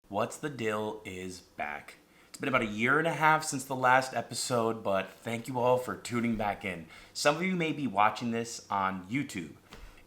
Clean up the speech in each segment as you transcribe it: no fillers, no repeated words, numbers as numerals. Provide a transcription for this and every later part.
What's the Dill is back. It's been about a year and a half since the last episode, but thank you all for tuning back in. Some of you may be watching this on YouTube.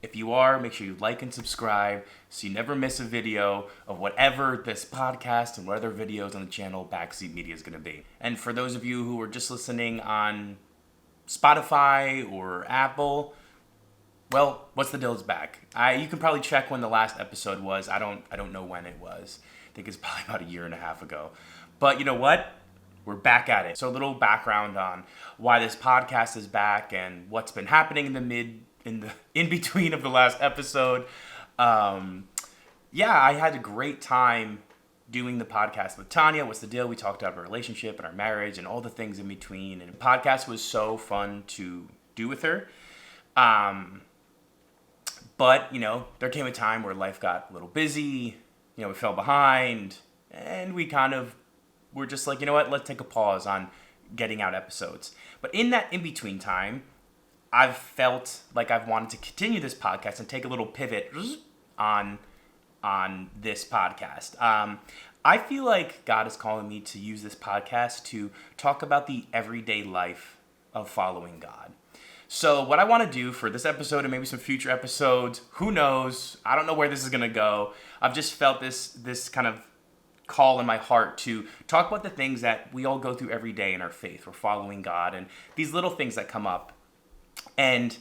If you are, make sure you like and subscribe so you never miss a video of whatever this podcast and what other videos on the channel Backseat Media is going to be. And for those of you who are just listening on Spotify or Apple, well, What's the Dill is back. You can probably check when the last episode was. I don't know when it was. I think it's probably about a year and a half ago. But you know what? We're back at it. So a little background on why this podcast is back and what's been happening in between of the last episode. I had a great time doing the podcast with Tanya. What's the Deal? We talked about our relationship and our marriage and all the things in between. And the podcast was so fun to do with her. But, there came a time where life got a little busy. We fell behind. And we kind of were just like, you know what? Let's take a pause on getting out episodes. But in that in-between time, I've felt like I've wanted to continue this podcast and take a little pivot on this podcast. I feel like God is calling me to use this podcast to talk about the everyday life of following God. So what I want to do for this episode and maybe some future episodes, who knows? I don't know where this is going to go. I've just felt this kind of call in my heart to talk about the things that we all go through every day in our faith. We're following God and these little things that come up. And,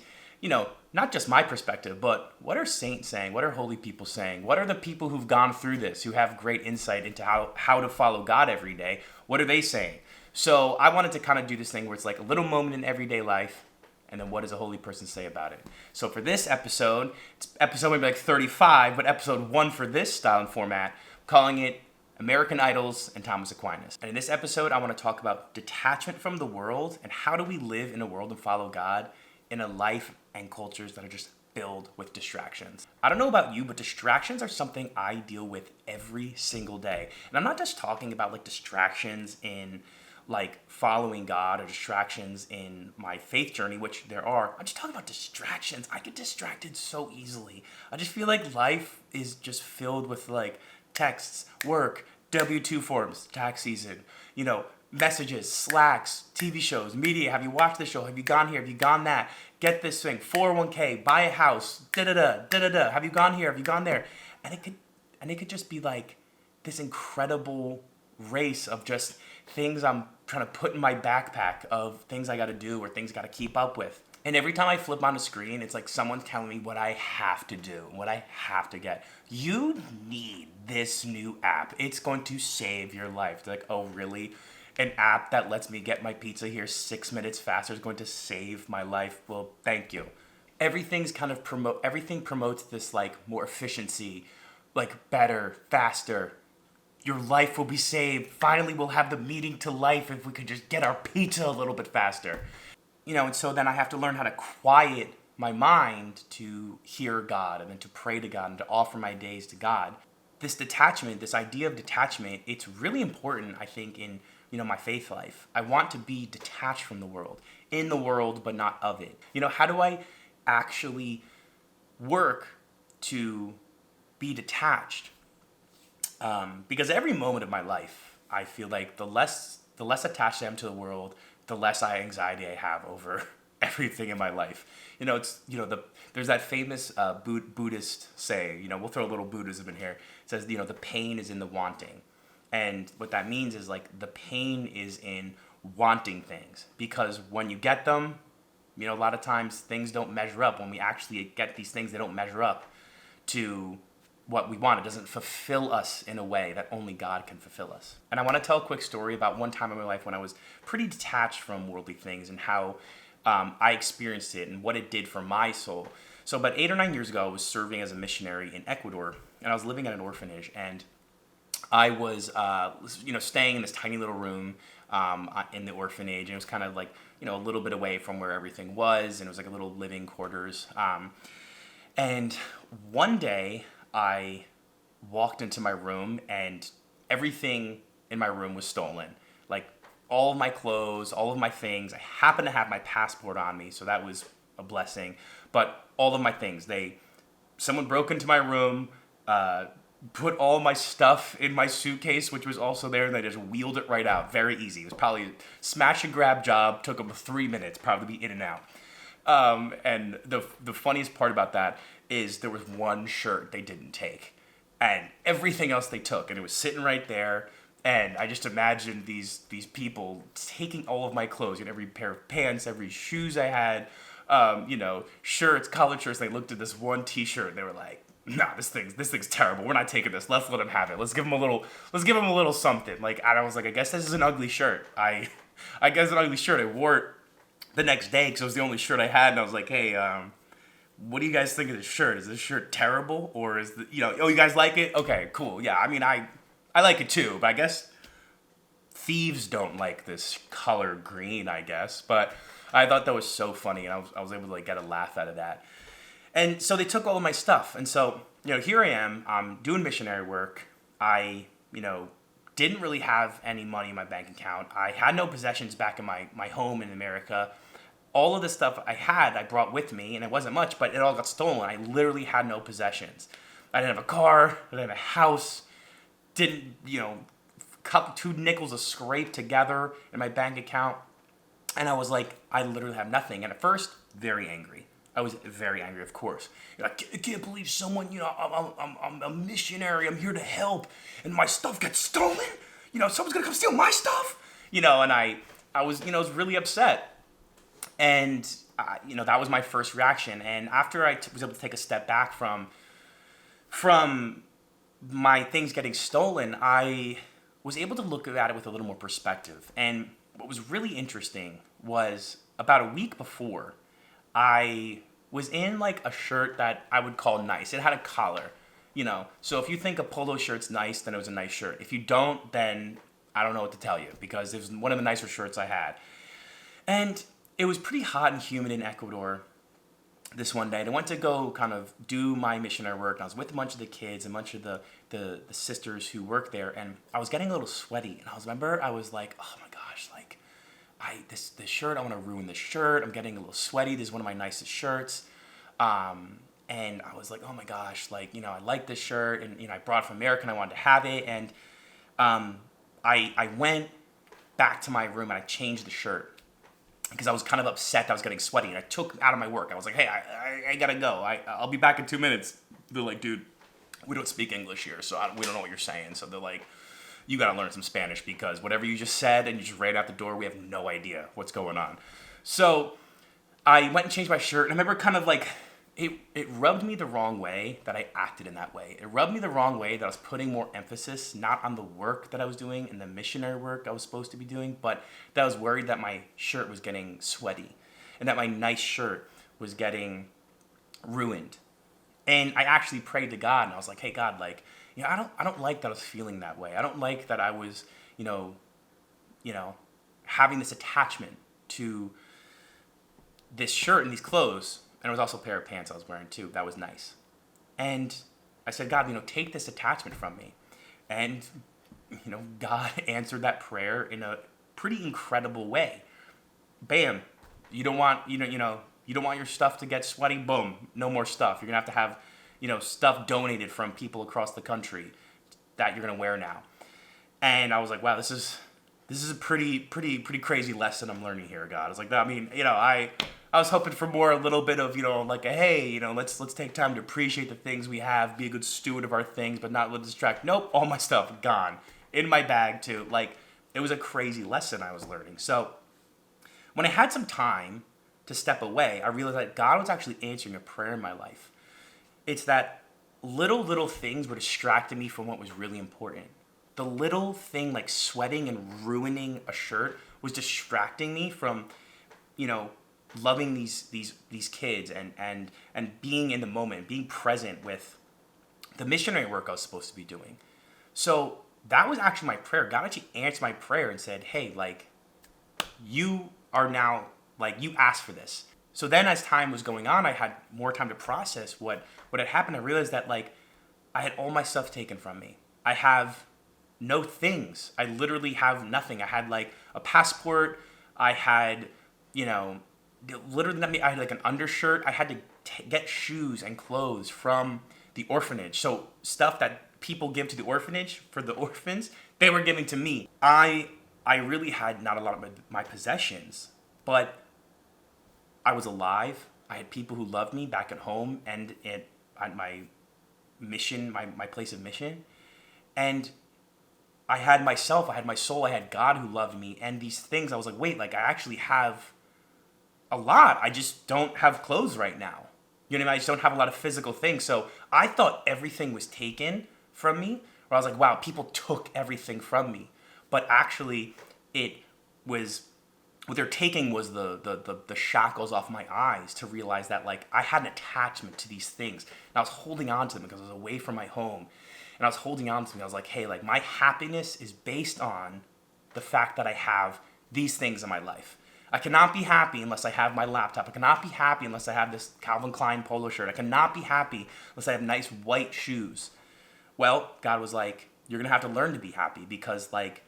not just my perspective, but what are saints saying? What are holy people saying? What are the people who've gone through this, who have great insight into how to follow God every day? What are they saying? So I wanted to kind of do this thing where it's like a little moment in everyday life, and then what does a holy person say about it? So for this episode, it's episode maybe like 35, but episode 1 for this style and format, calling it American Idols and Thomas Aquinas. And in this episode, I want to talk about detachment from the world and how do we live in a world and follow God in a life and cultures that are just filled with distractions. I don't know about you, but distractions are something I deal with every single day. And I'm not just talking about like distractions in like following God or distractions in my faith journey, which there are. I'm just talking about distractions. I get distracted so easily. I just feel like life is just filled with like texts, work, W-2 forms, tax season, messages, Slacks, TV shows, media. Have you watched this show? Have you gone here? Have you gone that? Get this thing, 401k, buy a house, da-da-da. Have you gone here? Have you gone there? And it could just be like this incredible race of just things I'm trying to put in my backpack of things I got to do or things I got to keep up with. And every time I flip on a screen, it's like someone's telling me what I have to do, what I have to get. You need this new app. It's going to save your life. They're like, oh, really? An app that lets me get my pizza here 6 minutes faster is going to save my life? Well, thank you. Everything promotes this like more efficiency, like better, faster. Your life will be saved. Finally, we'll have the meaning to life if we could just get our pizza a little bit faster. And so then I have to learn how to quiet my mind to hear God and then to pray to God and to offer my days to God. This detachment, this idea of detachment, it's really important, I think, in my faith life. I want to be detached from the world, in the world, but not of it. How do I actually work to be detached? Because every moment of my life, I feel like the less attached I am to the world, the less anxiety I have over everything in my life. There's that famous Buddhist saying, we'll throw a little Buddhism in here. It says, the pain is in the wanting. And what that means is like the pain is in wanting things, because when you get them, a lot of times things don't measure up. When we actually get these things, they don't measure up to what we want. It doesn't fulfill us in a way that only God can fulfill us. And I want to tell a quick story about one time in my life when I was pretty detached from worldly things and how I experienced it and what it did for my soul. So about 8 or 9 years ago, I was serving as a missionary in Ecuador, and I was living at an orphanage, and I was, staying in this tiny little room in the orphanage, and it was kind of like, a little bit away from where everything was, and it was like a little living quarters. And one day, I walked into my room and everything in my room was stolen. Like all of my clothes, all of my things. I happened to have my passport on me, so that was a blessing. But all of my things, someone broke into my room, put all my stuff in my suitcase, which was also there, and I just wheeled it right out. Very easy. It was probably a smash and grab job. Took them 3 minutes, probably be in and out. And the funniest part about that is there was one shirt they didn't take, and everything else they took, and it was sitting right there. And I just imagined these people taking all of my clothes, every pair of pants, every shoes I had, shirts, collared shirts. They looked at this one T-shirt and they were like, "Nah, this thing's terrible. We're not taking this. Let's let him have it. Let's give him a little something." Like, and I was like, I guess this is an ugly shirt. I guess it's an ugly shirt. I wore it the next day because it was the only shirt I had, and I was like, "Hey, what do you guys think of this shirt? Is this shirt terrible, or is oh, you guys like it? Okay, cool. Yeah, I mean, I like it too, but I guess thieves don't like this color green, I guess." But I thought that was so funny, and I was able to like get a laugh out of that. And so they took all of my stuff, and so here I am, I'm doing missionary work. I didn't really have any money in my bank account. I had no possessions back in my home in America. All of the stuff I had, I brought with me, and it wasn't much, but it all got stolen. I literally had no possessions. I didn't have a car. I didn't have a house. Didn't, two nickels of scrape together in my bank account. And I was like, I literally have nothing. And at first, very angry. I was very angry, of course. I can't believe someone, I'm a missionary. I'm here to help. And my stuff gets stolen? Someone's going to come steal my stuff? And I was really upset. And, that was my first reaction. And after I was able to take a step back from my things getting stolen, I was able to look at it with a little more perspective. And what was really interesting was about a week before, I was in like a shirt that I would call nice. It had a collar, So if you think a polo shirt's nice, then it was a nice shirt. If you don't, then I don't know what to tell you, because it was one of the nicer shirts I had. And it was pretty hot and humid in Ecuador this one day. And I went to go kind of do my missionary work, and I was with a bunch of the kids, a bunch of the sisters who work there, and I was getting a little sweaty. And I was like, oh my gosh, like this shirt, I want to ruin this shirt. I'm getting a little sweaty. This is one of my nicest shirts. And I was like, oh my gosh, like, I like this shirt, and I brought it from America and I wanted to have it. And I went back to my room and I changed the shirt, because I was kind of upset that I was getting sweaty, and I took out of my work. I was like, hey, I gotta go. I'll be back in 2 minutes. They're like, dude, we don't speak English here, so we don't know what you're saying. So they're like, you gotta learn some Spanish, because whatever you just said and you just ran out the door, we have no idea what's going on. So I went and changed my shirt, and I remember kind of like, it rubbed me the wrong way that I acted in that way. It rubbed me the wrong way that I was putting more emphasis, not on the work that I was doing and the missionary work I was supposed to be doing, but that I was worried that my shirt was getting sweaty and that my nice shirt was getting ruined. And I actually prayed to God, and I was like, hey, God, like, I don't like that I was feeling that way. I don't like that I was, having this attachment to this shirt and these clothes. And it was also a pair of pants I was wearing too. That was nice. And I said, God, take this attachment from me. And, God answered that prayer in a pretty incredible way. Bam. You don't want your stuff to get sweaty. Boom. No more stuff. You're going to have, stuff donated from people across the country that you're going to wear now. And I was like, wow, this is a pretty crazy lesson I'm learning here, God. I was like, I mean, I was hoping for more, a little bit of, like a, hey, let's take time to appreciate the things we have, be a good steward of our things, but not let it distract. Nope, all my stuff gone. In my bag too. Like, it was a crazy lesson I was learning. So when I had some time to step away, I realized that God was actually answering a prayer in my life. It's that little things were distracting me from what was really important. The little thing like sweating and ruining a shirt was distracting me from, loving these kids and being in the moment, being present with the missionary work I was supposed to be doing. So that was actually my prayer. God actually answered my prayer and said, hey, like, you are now, like, you asked for this. So then as time was going on, I had more time to process what had happened. I realized that, like, I had all my stuff taken from me. I have no things. I literally have nothing. I had, like, a passport. I had, literally, I had like an undershirt. I had to get shoes and clothes from the orphanage. So stuff that people give to the orphanage for the orphans, they were giving to me. I really had not a lot of my possessions, but I was alive. I had people who loved me back at home and at my mission, my place of mission. And I had myself, I had my soul, I had God who loved me. And these things, I was like, wait, like I actually have a lot. I just don't have clothes right now. You know what I mean? I just don't have a lot of physical things. So I thought everything was taken from me. Where I was like, wow, people took everything from me. But actually, it was, what they're taking was the shackles off my eyes to realize that like I had an attachment to these things. And I was holding on to them because I was away from my home. And I was holding on to them. I was like, hey, like my happiness is based on the fact that I have these things in my life. I cannot be happy unless I have my laptop. I cannot be happy unless I have this Calvin Klein polo shirt. I cannot be happy unless I have nice white shoes. Well, God was like, you're going to have to learn to be happy because like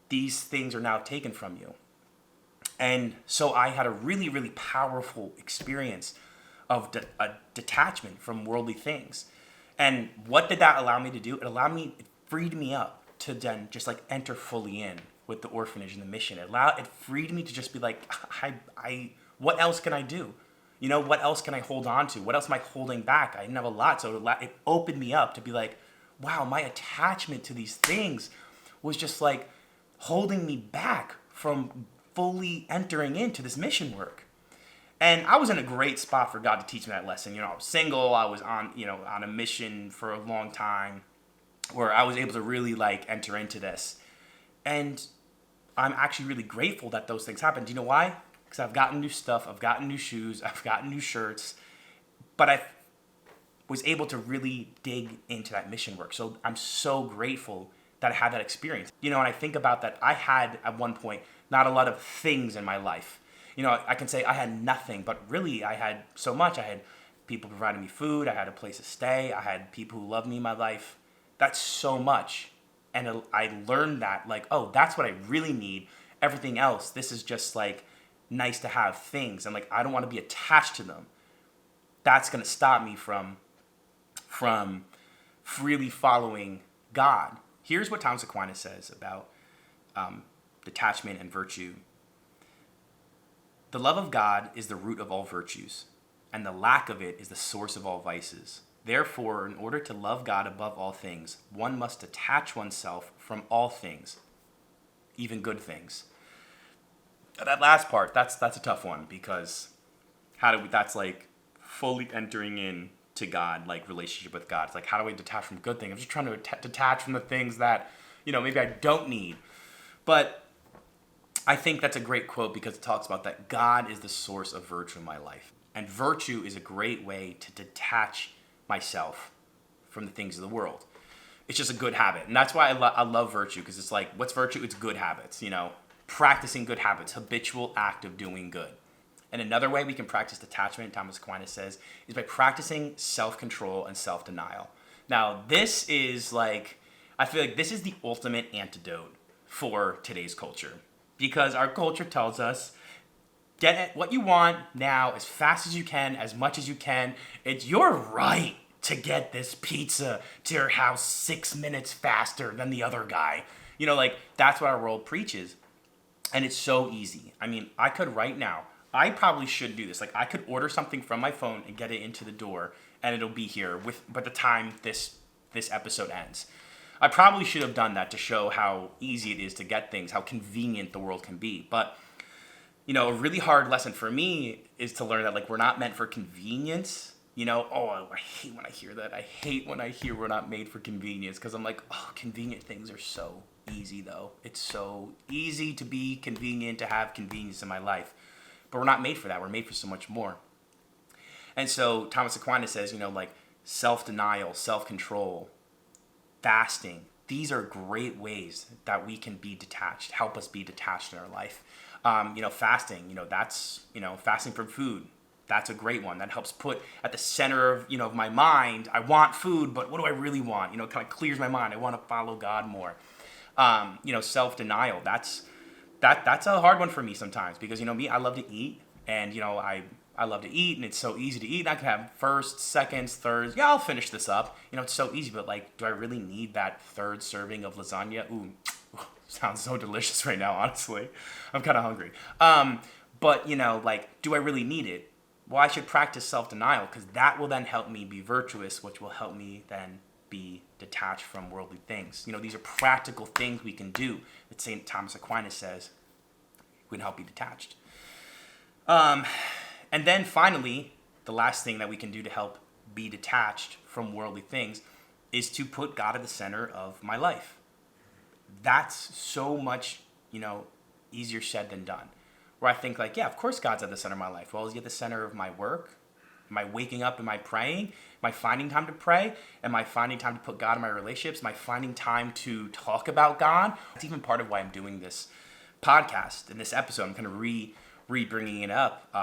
these things are now taken from you. And so I had a really, really powerful experience of a detachment from worldly things. And what did that allow me to do? It freed me up to then just like enter fully in with the orphanage and the mission. It freed me to just be like, what else can I do? You know, what else can I hold on to? What else am I holding back? I didn't have a lot. So it opened me up to be like, wow, my attachment to these things was just like holding me back from fully entering into this mission work. And I was in a great spot for God to teach me that lesson. You know, I was single. I was on a mission for a long time where I was able to really like enter into this. And I'm actually really grateful that those things happened. Do you know why? Because I've gotten new stuff. I've gotten new shoes. I've gotten new shirts. But I was able to really dig into that mission work. So I'm so grateful that I had that experience. You know, and I think about that. I had at one point not a lot of things in my life. You know, I can say I had nothing, but really I had so much. I had people providing me food. I had a place to stay. I had people who loved me in my life. That's so much. And I learned that, like, oh, that's what I really need. Everything else, this is just like nice to have things. And like, I don't want to be attached to them. That's going to stop me from freely following God. Here's what Thomas Aquinas says about detachment and virtue. The love of God is the root of all virtues, and the lack of it is the source of all vices. Therefore, in order to love God above all things, one must detach oneself from all things, even good things. That last part, that's a tough one, because that's like fully entering in to God, like relationship with God. It's like, how do I detach from good things? I'm just trying to detach from the things that, you know, maybe I don't need. But I think that's a great quote because it talks about that God is the source of virtue in my life. And virtue is a great way to detach myself from the things of the world. It's just a good habit. And that's why I love virtue, because it's like, what's virtue? It's good habits, you know, practicing good habits, habitual act of doing good. And another way we can practice detachment, Thomas Aquinas says, is by practicing self-control and self-denial. Now, this is like, I feel like this is the ultimate antidote for today's culture. Because our culture tells us, get what you want now, as fast as you can, as much as you can. It's your right to get this pizza to your house 6 minutes faster than the other guy. You know, like, that's what our world preaches. And it's so easy. I mean, I could right now, I probably should do this. Like, I could order something from my phone and get it into the door, and it'll be here by the time this episode ends. I probably should have done that to show how easy it is to get things, how convenient the world can be. But, you know, a really hard lesson for me is to learn that, like, we're not meant for convenience. You know, oh, I hate when I hear that. I hate when I hear we're not made for convenience, because I'm like, oh, convenient things are so easy, though. It's so easy to be convenient, to have convenience in my life. But we're not made for that. We're made for so much more. And so Thomas Aquinas says, you know, like, self-denial, self-control, fasting, these are great ways that we can be detached, help us be detached in our life. You know, fasting, you know, that's, you know, fasting from food. That's a great one. That helps put at the center of, you know, of my mind, I want food, but what do I really want? You know, it kind of clears my mind. I want to follow God more. You know, self-denial, that's a hard one for me sometimes, because, you know, me, I love to eat, and, you know, I I love to eat, and it's so easy to eat. I can have first, seconds, thirds. Yeah, I'll finish this up. It's so easy, but like, do I really need that third serving of lasagna? Ooh, sounds so delicious right now, honestly. I'm kind of hungry. But, like, do I really need it? Well, I should practice self-denial, because that will then help me be virtuous, which will help me then be detached from worldly things. These are practical things we can do that St. Thomas Aquinas says would help you detached. And then finally, the last thing that we can do to help be detached from worldly things is to put God at the center of my life. That's so much, easier said than done. Where I think like, yeah, of course God's at the center of my life. Well, is he at the center of my work? Am I waking up? Am I praying? Am I finding time to pray? Am I finding time to put God in my relationships? Am I finding time to talk about God? That's even part of why I'm doing this podcast and this episode. I'm kind of bringing it up,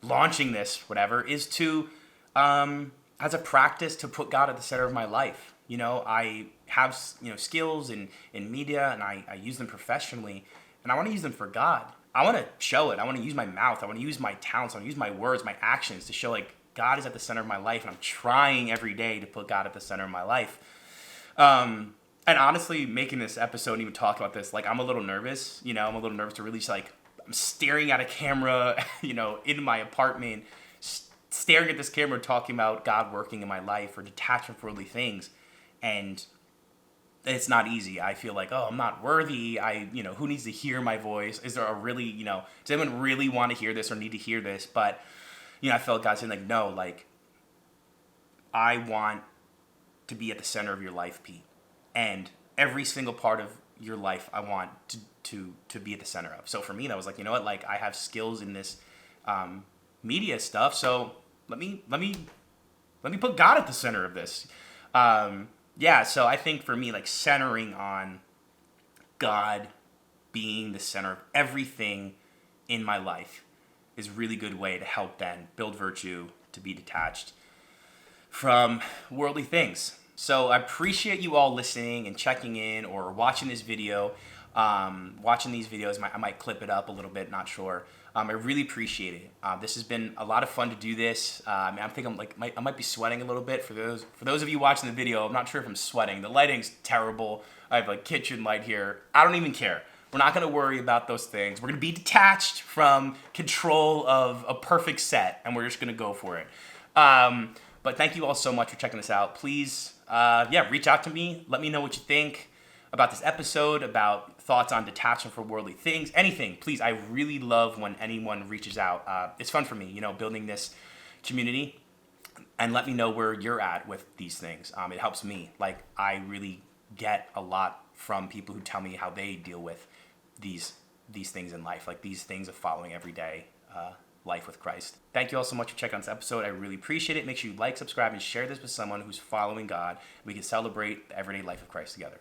launching this, whatever, is to, as a practice, to put God at the center of my life. I have, skills in media, and I use them professionally, and I want to use them for God. I want to show it. I want to use my mouth. I want to use my talents. I want to use my words, my actions to show like God is at the center of my life, and I'm trying every day to put God at the center of my life. And honestly, making this episode and even talk about this, like, I'm a little nervous. I'm a little nervous to really like, I'm staring at a camera, in my apartment, staring at this camera, talking about God working in my life or detachment from worldly things. And it's not easy. I feel like, I'm not worthy. Who needs to hear my voice? Is there a really, does anyone really want to hear this or need to hear this? But, I felt God saying like, no, like, I want to be at the center of your life, Pete. And every single part of your life, I want to be at the center of. So for me, that was like, you know what, like, I have skills in this media stuff. So let me put God at the center of this. Yeah, so I think for me, like, centering on God being the center of everything in my life is a really good way to help then build virtue, to be detached from worldly things. So I appreciate you all listening and checking in or watching this video. Watching these videos, I might clip it up a little bit, not sure. I really appreciate it. This has been a lot of fun to do this. I think I might be sweating a little bit. For those of you watching the video, I'm not sure if I'm sweating. The lighting's terrible. I have like kitchen light here. I don't even care. We're not going to worry about those things. We're going to be detached from control of a perfect set, and we're just going to go for it. But thank you all so much for checking this out. Please, reach out to me. Let me know what you think about this episode, about thoughts on detachment from worldly things, anything. Please, I really love when anyone reaches out. It's fun for me, building this community, and let me know where you're at with these things. It helps me. Like, I really get a lot from people who tell me how they deal with these things in life, like these things of following everyday life with Christ. Thank you all so much for checking out this episode. I really appreciate it. Make sure you like, subscribe, and share this with someone who's following God. We can celebrate the everyday life of Christ together.